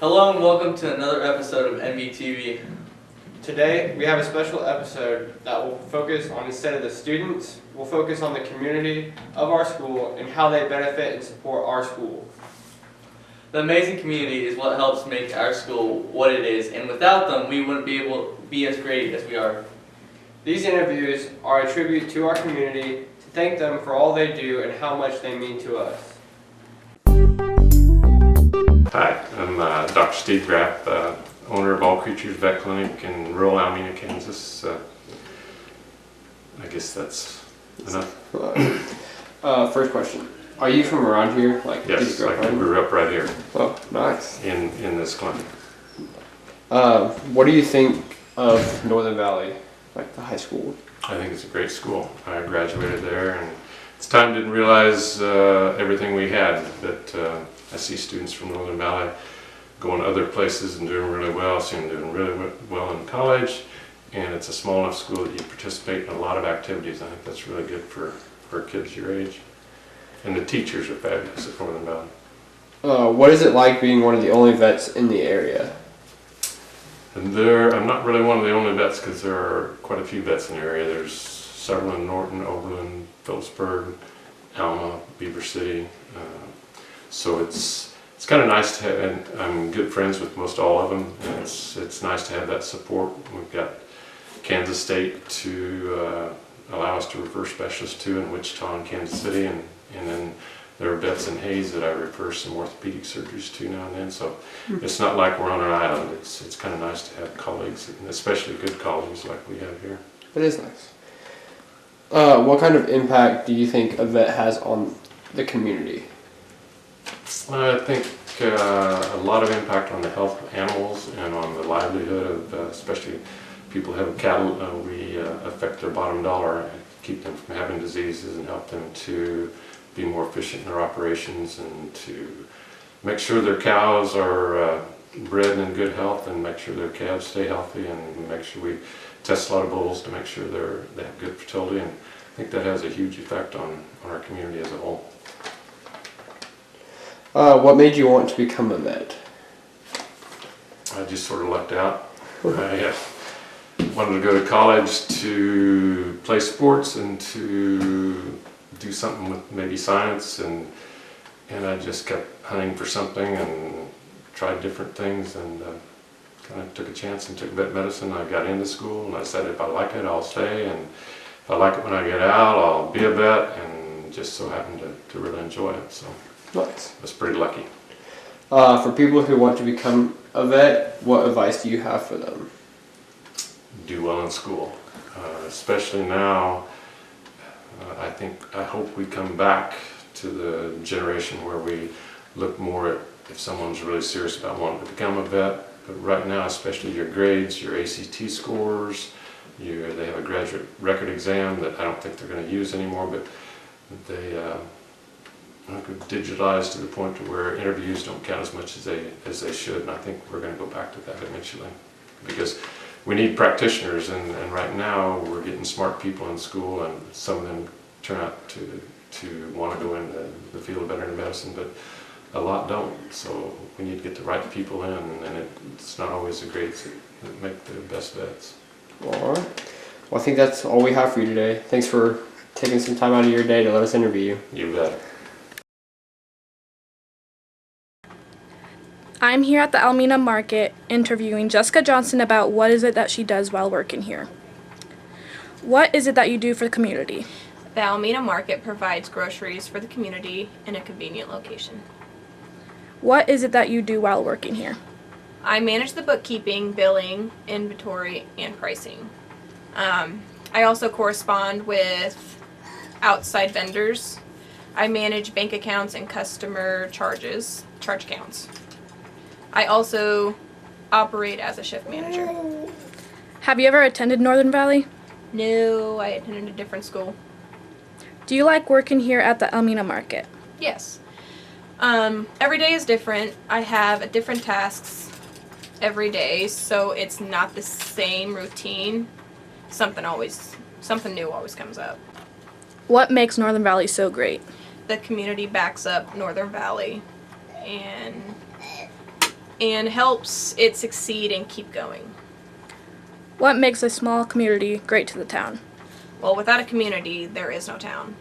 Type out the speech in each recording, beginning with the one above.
Hello and welcome to another episode of NVTV. Today we have a special episode that will focus on, instead of the students, we'll focus on the community of our school and how they benefit and support our school. The amazing community is what helps make our school what it is, and without them we wouldn't be able to be as great as we are. These interviews are a tribute to our community to thank them for all they do and how much they mean to us. Hi, I'm Dr. Steve Graff, owner of All Creatures Vet Clinic in rural Alameda, Kansas. I guess that's enough. First question. Are you from around here? Yes, I grew up right here. Oh, nice. In this clinic. What do you think of Northern Valley, like the high school? I think it's a great school. I graduated there, and it's time didn't realize everything we had, but I see students from Northern Valley going to other places and doing really well, seeing them doing really well in college, and it's a small enough school that you participate in a lot of activities. I think that's really good for kids your age. And the teachers are fabulous at Northern Valley. What is it like being one of the only vets in the area? And I'm not really one of the only vets because there are quite a few vets in the area. There's several in Norton, Oberlin, Phillipsburg, Alma, Beaver City. So it's kind of nice to have, and I'm good friends with most all of them, and it's nice to have that support. We've got Kansas State to allow us to refer specialists to in Wichita and Kansas City, and then there are vets in Hayes that I refer some orthopedic surgeries to now and then. So it's not like we're on an island. It's kind of nice to have colleagues, and especially good colleagues like we have here. It is nice. What kind of impact do you think a vet has on the community? I think a lot of impact on the health of animals and on the livelihood of especially people who have cattle. We affect their bottom dollar and keep them from having diseases and help them to be more efficient in their operations and to make sure their cows are bred in good health and make sure their calves stay healthy, and make sure we test a lot of bulls to make sure they have good fertility, and I think that has a huge effect on our community as a whole. What made you want to become a vet? I just sort of lucked out. I wanted to go to college to play sports and to do something with maybe science, and I just kept hunting for something and tried different things, and kind of took a chance and took vet medicine. I got into school and I said if I like it I'll stay, and if I like it when I get out I'll be a vet, and just so happened to really enjoy it. So Nice. I was pretty lucky. For people who want to become a vet, what advice do you have for them? Do well in school, especially now. I hope we come back to the generation where we look more at if someone's really serious about wanting to become a vet. But right now, especially your grades, your ACT scores, they have a graduate record exam that I don't think they're going to use anymore, but they digitalized to the point to where interviews don't count as much as they should, and I think we're going to go back to that eventually, because we need practitioners, and right now we're getting smart people in school, and some of them turn out to want to go into the field of veterinary medicine, but a lot don't. So we need to get the right people in, and it's not always the grades that make the best vets. All right. Well, I think that's all we have for you today. Thanks for taking some time out of your day to let us interview you. You bet. I'm here at the Alameda Market interviewing Jessica Johnson about what is it that she does while working here. What is it that you do for the community? The Alameda Market provides groceries for the community in a convenient location. What is it that you do while working here? I manage the bookkeeping, billing, inventory, and pricing. I also correspond with outside vendors. I manage bank accounts and customer charge accounts. I also operate as a shift manager. Have you ever attended Northern Valley? No, I attended a different school. Do you like working here at the Alameda Market? Yes. Every day is different. I have different tasks every day, so it's not the same routine. Something new always comes up. What makes Northern Valley so great? The community backs up Northern Valley, and and helps it succeed and keep going. What makes a small community great to the town? Well, without a community, there is no town.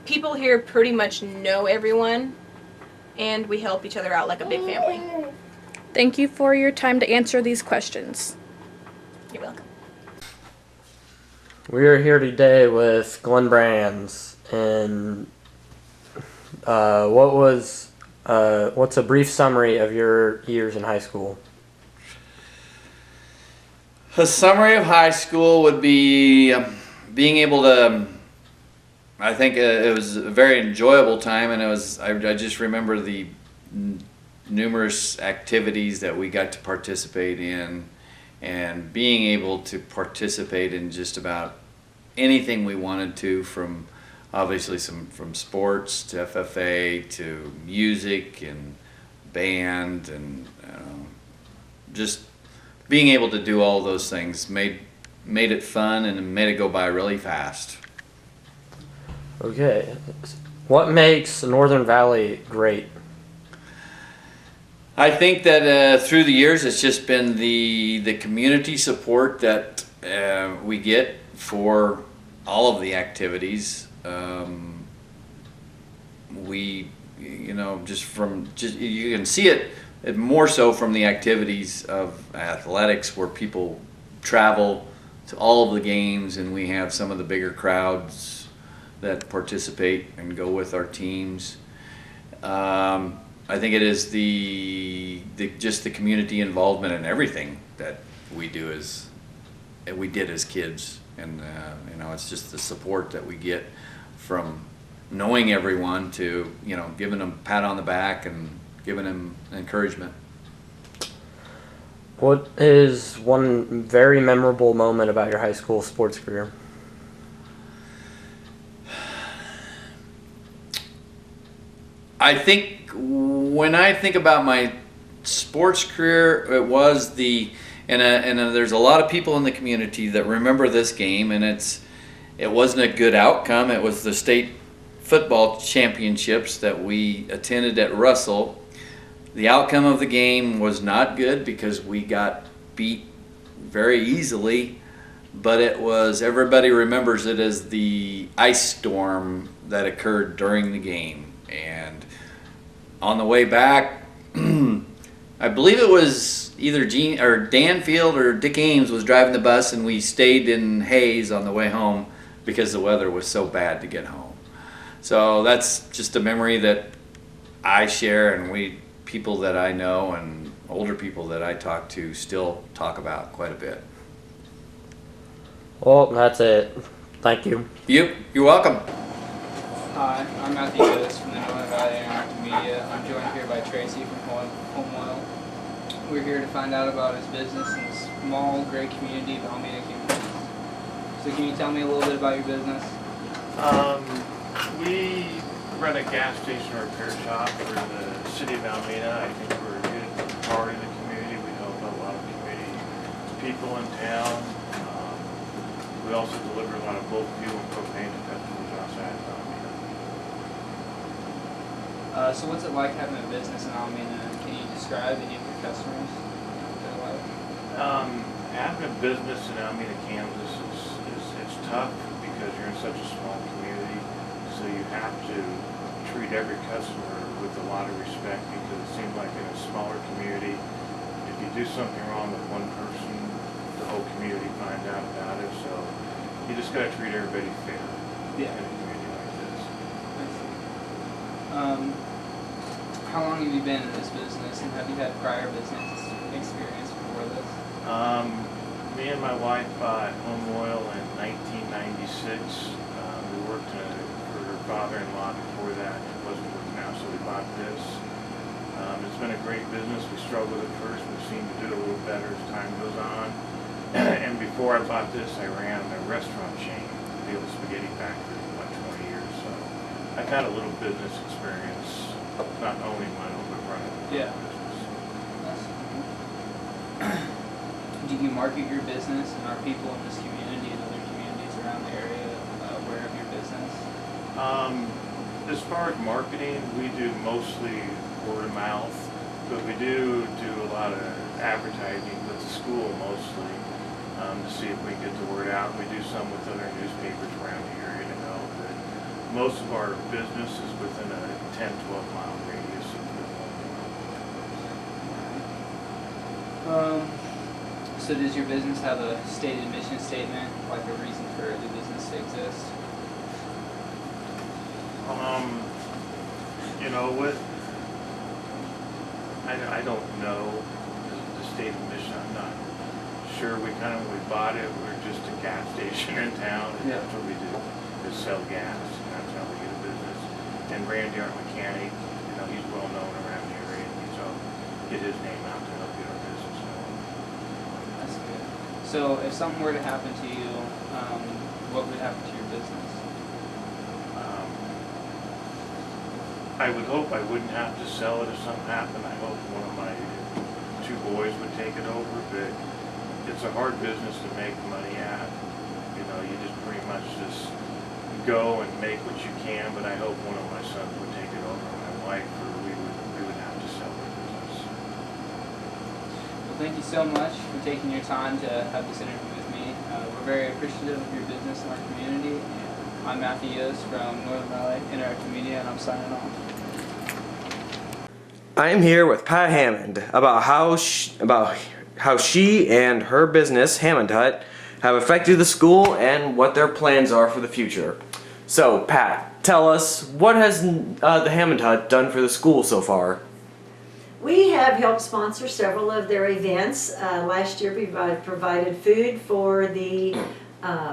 People here pretty much know everyone, and we help each other out like a big family. Thank you for your time to answer these questions. You're welcome. We are here today with Glenn Brands, and what's a brief summary of your years in high school? A summary of high school would be being able to. I think it was a very enjoyable time, and I just remember the numerous activities that we got to participate in, and being able to participate in just about anything we wanted to, from obviously from sports to FFA to music and band, and just being able to do all those things made it fun and made it go by really fast. Okay. What makes Northern Valley great? I think that through the years, it's just been the community support that we get for all of the activities. We, you can see it more so from the activities of athletics, where people travel to all of the games, and we have some of the bigger crowds that participate and go with our teams. I think it is just the community involvement in everything that we did as kids, and it's just the support that we get from knowing everyone to giving them a pat on the back and giving them encouragement. What is one very memorable moment about your high school sports career? I think when I think about my sports career, it was and there's a lot of people in the community that remember this game, and it wasn't a good outcome. It was the state football championships that we attended at Russell. The outcome of the game was not good because we got beat very easily, but everybody remembers it as the ice storm that occurred during the game. And on the way back, I believe it was either Dan Field or Dick Ames was driving the bus, and we stayed in Hayes on the way home because the weather was so bad to get home. So that's just a memory that I share, and people that I know and older people that I talk to still talk about quite a bit. Well, that's it. Thank you. You're welcome. Hi, I'm Matthew Lewis from the Northern Valley Intermedia. I'm joined here by Tracy from Home Oil. We're here to find out about his business in the small, great community of Alameda, Kansas. So can you tell me a little bit about your business? We run a gas station repair shop for the city of Alameda. I think we're a good part of the community. We help a lot of community people in town. We also deliver a lot of bulk fuel and propane to customers outside of Alameda. So what's it like having a business in Alameda? Can you describe any of your customers? Having a business in Alameda, Kansas it's tough because you're in such a small community. So you have to treat every customer with a lot of respect, because it seems like in a smaller community, if you do something wrong with one person, the whole community finds out about it. So you just got to treat everybody fair in a community like this. How long have you been in this business, and have you had prior business experience before this? Me and my wife bought Home Oil in 1996. We worked for her father-in-law before that. It wasn't working out, so we bought this. It's been a great business. We struggled at first, but seemed to do a little better as time goes on. And before I bought this, I ran a restaurant chain, the old spaghetti factory, for like 20 years. So I got a little business experience, not only my own, but running a business. Do you market your business, and are people in this community and other communities around the area aware of your business? As far as marketing, we do mostly word of mouth. But we do a lot of advertising with the school mostly, to see if we can get the word out. We do some with other newspapers around the area to know that most of our business is within a 10, 12 mile radius of the So does your business have a stated mission statement, like a reason for the business to exist? You know what? I don't know the state of mission. I'm not sure. When we bought it, we were just a gas station in town, and Yeah. that's what we do, is sell gas, and that's how we get a business. And Randy, our mechanic, he's well known around the area, so get his name out to help get our business going. That's good. So if something were to happen to you, what would happen to your business? I would hope I wouldn't have to sell it if something happened. I hope one of my two boys would take it over, but it's a hard business to make money at. You just pretty much just go and make what you can, but I hope one of my sons would take it over, my wife, or we would have to sell the business. Well, thank you so much for taking your time to have this interview with me. We're very appreciative of your business in our community. I'm Matthew Yost from Northern Valley Interactive Media, and I'm signing off. I am here with Pat Hammond about how she and her business, Hammond Hut, have affected the school and what their plans are for the future. So, Pat, tell us, what has the Hammond Hut done for the school so far? We have helped sponsor several of their events. Last year we provided food for the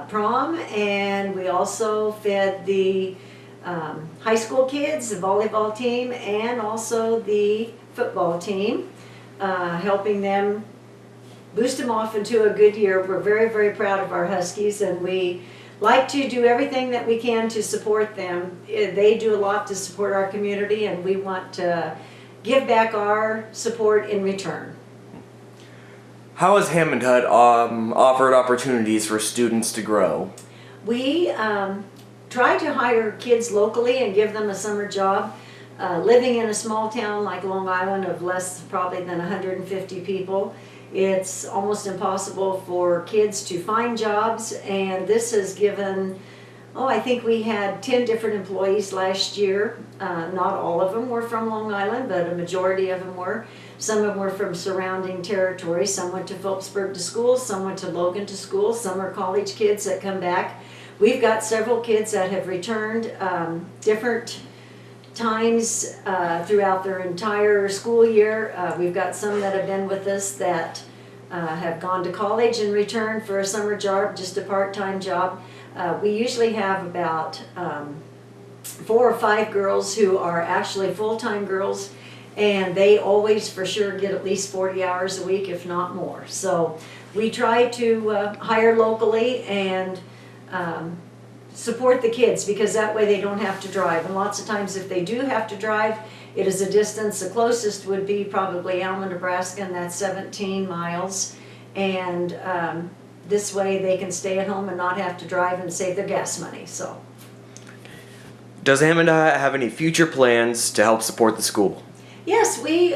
prom, and we also fed the high school kids, the volleyball team, and also the football team, helping them boost them off into a good year. We're very, very proud of our Huskies, and we like to do everything that we can to support them. They do a lot to support our community, and we want to give back our support in return. How has Hammond Hut offered opportunities for students to grow? We try to hire kids locally and give them a summer job. Living in a small town like Long Island of less probably than 150 people, it's almost impossible for kids to find jobs, and this has given, I think we had 10 different employees last year. Not all of them were from Long Island, but a majority of them were. Some of them were from surrounding territories. Some went to Phillipsburg to school, some went to Logan to school, some are college kids that come back. We've got several kids that have returned different times throughout their entire school year. We've got some that have been with us that have gone to college and returned for a summer job, just a part-time job. We usually have about 4 or 5 girls who are actually full-time girls, and they always for sure get at least 40 hours a week, if not more. So we try to hire locally and support the kids, because that way they don't have to drive. And lots of times if they do have to drive, it is a distance. The closest would be probably Alma, Nebraska, and that's 17 miles. And this way they can stay at home and not have to drive and save their gas money. So, Does Hammond Hut have any future plans to help support the school? yes, we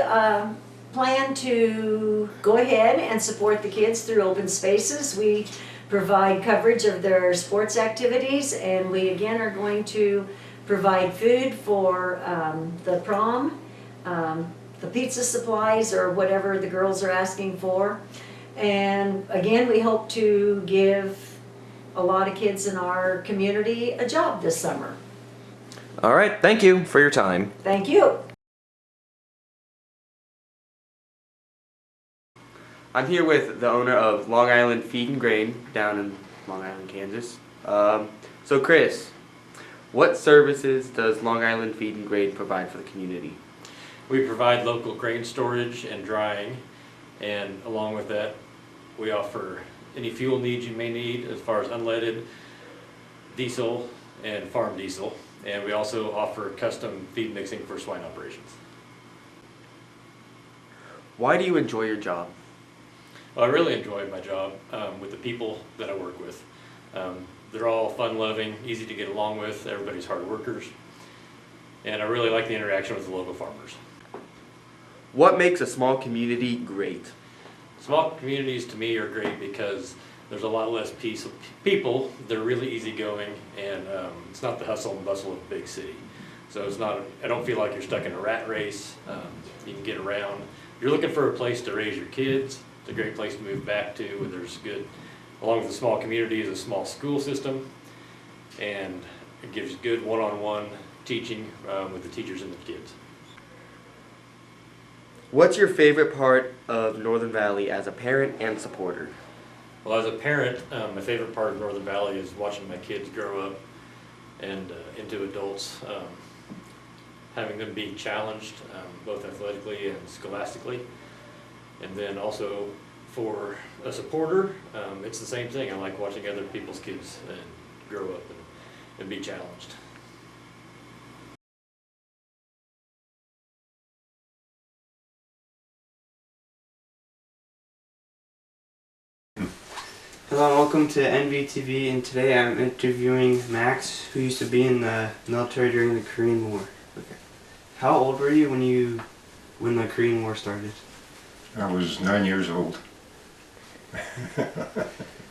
plan to go ahead and support the kids through open spaces. We provide coverage of their sports activities, and we again are going to provide food for the prom, the pizza supplies, or whatever the girls are asking for. And again, we hope to give a lot of kids in our community a job this summer. All right, thank you for your time. Thank you. I'm here with the owner of Long Island Feed and Grain down in Long Island, Kansas. So Chris, what services does Long Island Feed and Grain provide for the community? We provide local grain storage and drying, and along with that, we offer any fuel needs you may need as far as unleaded, diesel, and farm diesel. And we also offer custom feed mixing for swine operations. Why do you enjoy your job? Well, I really enjoy my job with the people that I work with. They're all fun-loving, easy to get along with, everybody's hard workers, and I really like the interaction with the local farmers. What makes a small community great? Small communities to me are great because there's a lot less people. They're really easygoing, and it's not the hustle and bustle of a big city. So it's not. I don't feel like you're stuck in a rat race. You can get around. If you're looking for a place to raise your kids, it's a great place to move back to. Where there's good, along with a small community, is a small school system, and it gives good one-on-one teaching with the teachers and the kids. What's your favorite part of Northern Valley as a parent and supporter? Well, as a parent, my favorite part of Northern Valley is watching my kids grow up and into adults, having them be challenged both athletically and scholastically. And then also for a supporter, it's the same thing. I like watching other people's kids grow up and be challenged. Hello and welcome to NVTV, and today I'm interviewing Max, who used to be in the military during the Korean War. Okay. How old were you when the Korean War started? I was 9 years old.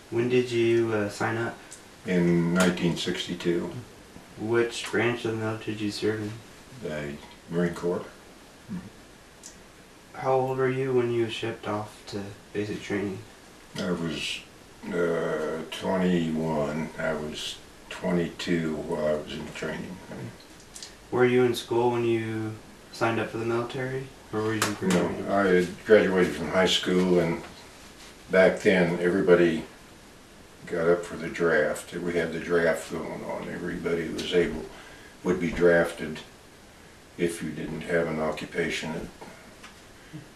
When did you sign up? In 1962. Which branch of the military did you serve in? The Marine Corps. How old were you when you were shipped off to basic training? I was 21. I was 22 while I was in training. Were you in school when you signed up for the military? Or were you in Korea? No, I had graduated from high school, and back then everybody got up for the draft. We had the draft going on. Everybody who was able would be drafted if you didn't have an occupation,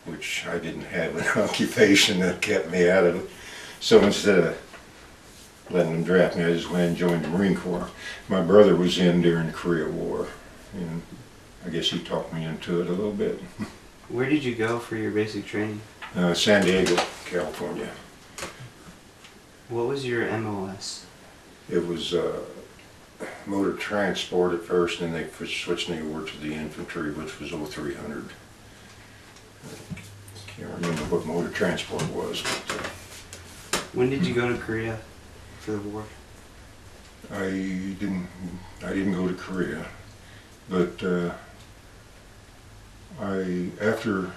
which I didn't have an occupation that kept me out of it. So instead of letting them draft me, I just went and joined the Marine Corps. My brother was in during the Korea War, and I guess he talked me into it a little bit. Where did you go for your basic training? San Diego, California. What was your MOS? It was motor transport at first, and they switched me over to the infantry, which was 0300. I can't remember what motor transport was, but when did you go to Korea for the war? I didn't go to Korea, but after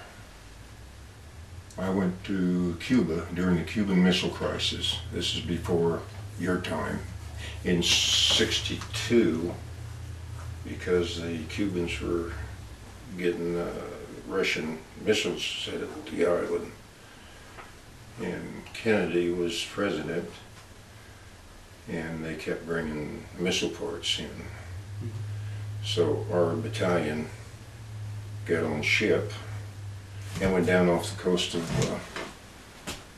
I went to Cuba during the Cuban Missile Crisis. This is before your time. In '62, because the Cubans were getting Russian missiles set at the island, and Kennedy was president, and they kept bringing missile parts in. So our battalion got on ship and went down off the coast of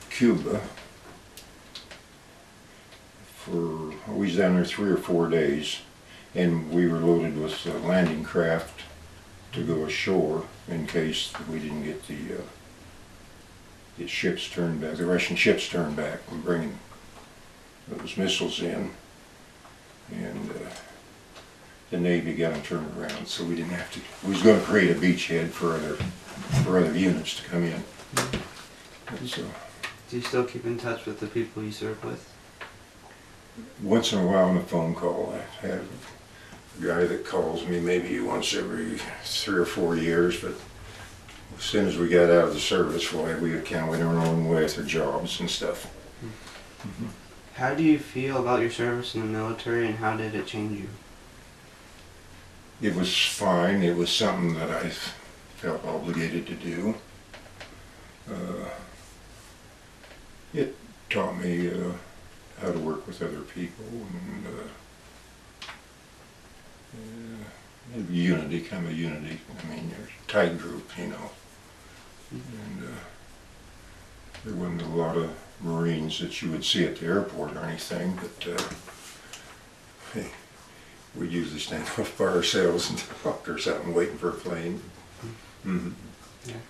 Cuba. We was down there 3 or 4 days, and we were loaded with landing craft to go ashore in case we didn't get the ships turned back, the Russian ships turned back and bringing those missiles in, and the Navy got them turned around, so we didn't have to. We was going to create a beachhead for other units to come in. And so, do you still keep in touch with the people you served with? Once in a while on a phone call, I have a guy that calls me maybe once every 3 or 4 years, but as soon as we got out of the service, we kind of went our own way with our jobs and stuff. Mm-hmm. How do you feel about your service in the military, and how did it change you? It was fine. It was something that I felt obligated to do. It taught me how to work with other people, and unity, kind of unity. I mean, you're a tight group, you know. And there wasn't a lot of Marines that you would see at the airport or anything, but hey, we'd usually stand off by ourselves and talk or something, waiting for a plane. Mm-hmm. Yeah.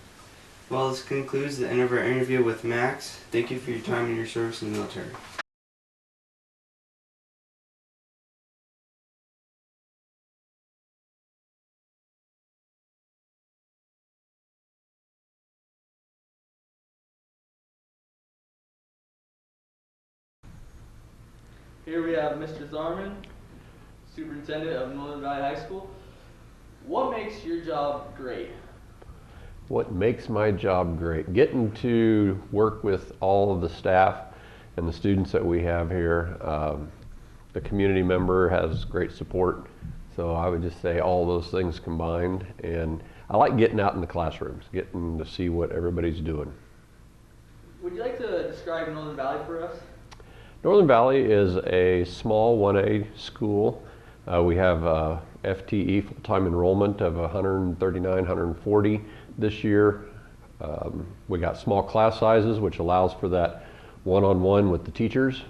Well, this concludes the end of our interview with Max. Thank you for your time and your service in the military. Here we have Mr. Tharman, Superintendent of Northern Valley High School. What makes your job great? What makes my job great? Getting to work with all of the staff and the students that we have here. The community member has great support. So I would just say all those things combined. And I like getting out in the classrooms, getting to see what everybody's doing. Would you like to describe Northern Valley for us? Northern Valley is a small 1A school. We have FTE, full-time enrollment, of 139, 140 this year. We got small class sizes, which allows for that one-on-one with the teachers.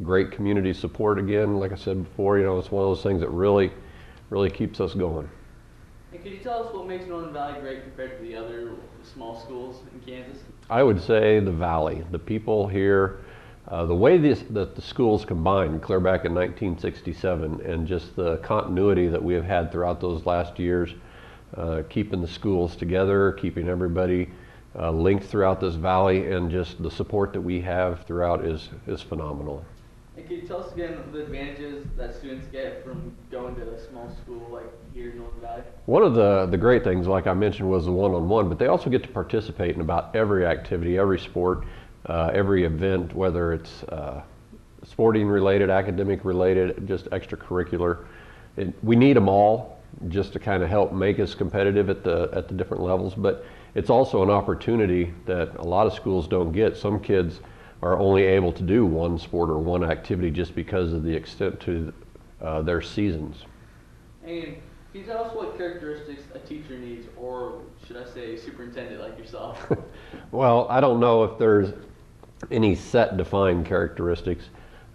Great community support again, like I said before, it's one of those things that really keeps us going. And could you tell us what makes Northern Valley great compared to the other small schools in Kansas? I would say the Valley, the people here, the way that the schools combined clear back in 1967, and just the continuity that we have had throughout those last years, keeping the schools together, keeping everybody linked throughout this valley, and just the support that we have throughout is phenomenal. And can you tell us again the advantages that students get from going to a small school like here in Northern Valley? One of the great things, like I mentioned, was the one-on-one, but they also get to participate in about every activity, every sport, every event, whether it's sporting related, academic related, just extracurricular. We need them all just to kind of help make us competitive at the different levels, but it's also an opportunity that a lot of schools don't get. Some kids are only able to do one sport or one activity just because of the extent to their seasons. And can you tell us what characteristics a teacher needs, or should I say superintendent like yourself? Well, I don't know if there's any set defined characteristics.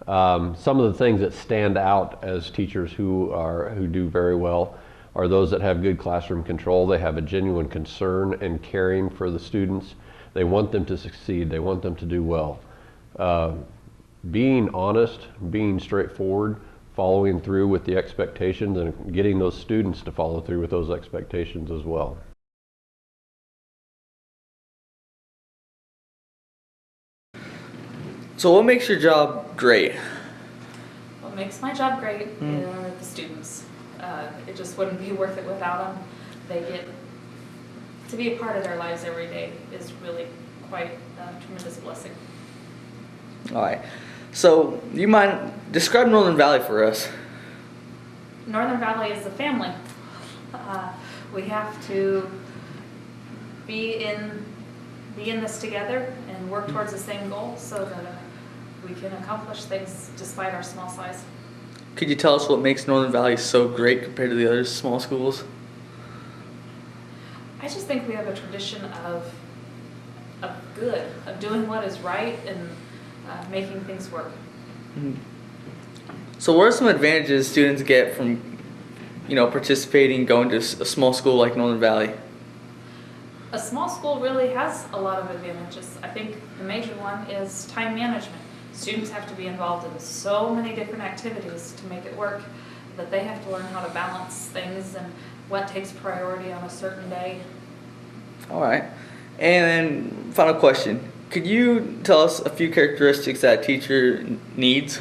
Some of the things that stand out as teachers who do very well are those that have good classroom control. They have a genuine concern and caring for the students. They want them to succeed. They want them to do well. Being honest, being straightforward, following through with the expectations, and getting those students to follow through with those expectations as well. So what makes your job great? What makes my job great are the students. It just wouldn't be worth it without them. They get to be a part of their lives every day is really quite a tremendous blessing. All right. So you mind describe Northern Valley for us? Northern Valley is a family. We have to be in this together and work towards the same goal so that we can accomplish things despite our small size. Could you tell us what makes Northern Valley so great compared to the other small schools? I just think we have a tradition of doing what is right and making things work. So what are some advantages students get from participating, going to a small school like Northern Valley? A small school really has a lot of advantages. I think the major one is time management. Students have to be involved in so many different activities to make it work that they have to learn how to balance things and what takes priority on a certain day. All right. And then final question. Could you tell us a few characteristics that a teacher needs?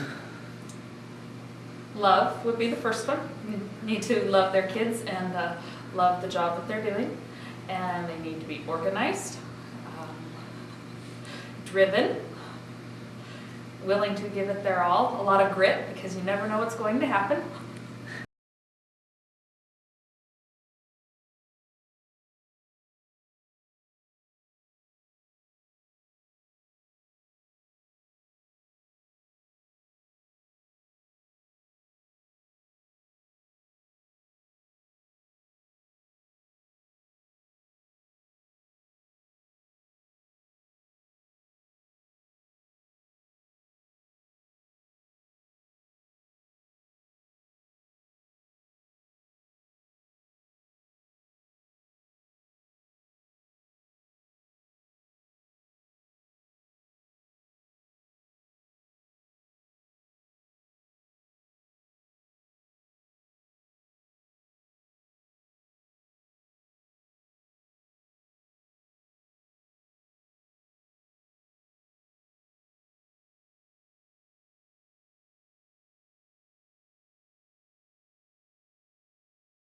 Love would be the first one. You need to love their kids and love the job that they're doing. And they need to be organized, driven, willing to give it their all, a lot of grit because you never know what's going to happen.